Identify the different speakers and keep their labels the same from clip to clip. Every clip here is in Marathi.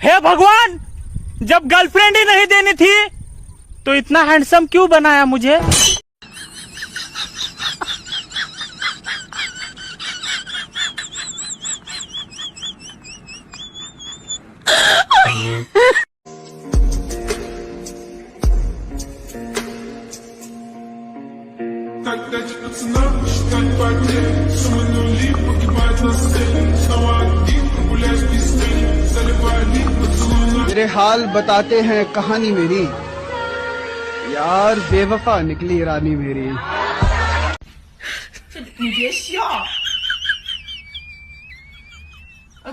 Speaker 1: हे भगवान, जब गर्लफ्रेंड ही नहीं देनी थी तो इतना हैंडसम क्यों बनाया मुझे।
Speaker 2: मेरे हाल बताते हैं कहानी मेरी, यार बेवफा निकली रानी मेरी।
Speaker 3: 你别笑，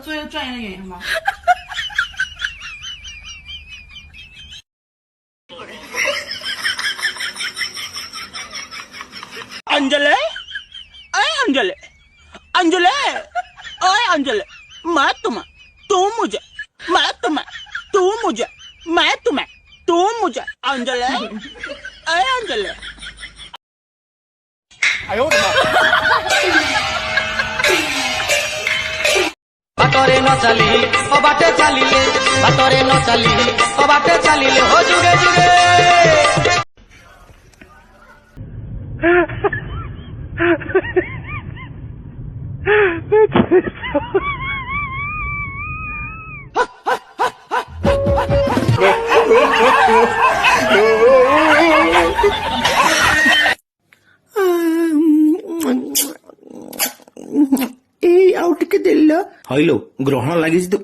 Speaker 3: 做一个专业的演员吧。
Speaker 1: अंजलि, अरे अंजलि, अंजलि, अरे अंजलि, मैं तुम्हें, तू मुझे, मैं तुम्हें, तू मुझे, मैं तुम्हें, तू मुझे, अंजलि, अरे अंजलि।
Speaker 4: बातरे न चली ओ बाटे चलिले, बातरे न चली ओ बाटे चलिले हो जुगे जुगे।
Speaker 5: ହଇଲୋ ଗ୍ରହଣ ଲାଗିଛି ତୁ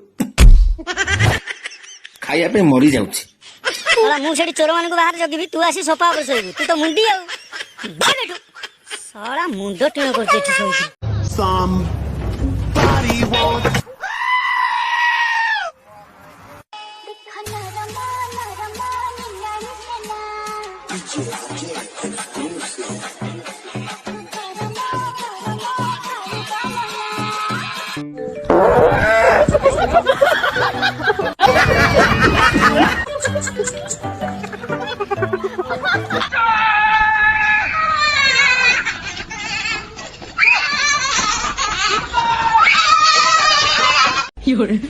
Speaker 5: ଖାଇବା ପାଇଁ ମରି ଯାଉଛି।
Speaker 6: ମୁଁ ସେଠି ଚୋର ମାନଙ୍କୁ ବାହାରେ ଜଗିବି, ତୁ ଆସି ସଫା ଉପରେ ଶୋଇବୁ। ତୁ ତ ମୁଣ୍ଡି ଆଉ ଶଳା ମୁଣ୍ଡ ଟିଣ କରୁଛି ଏଠି ଶୋଇକି।
Speaker 3: 有人。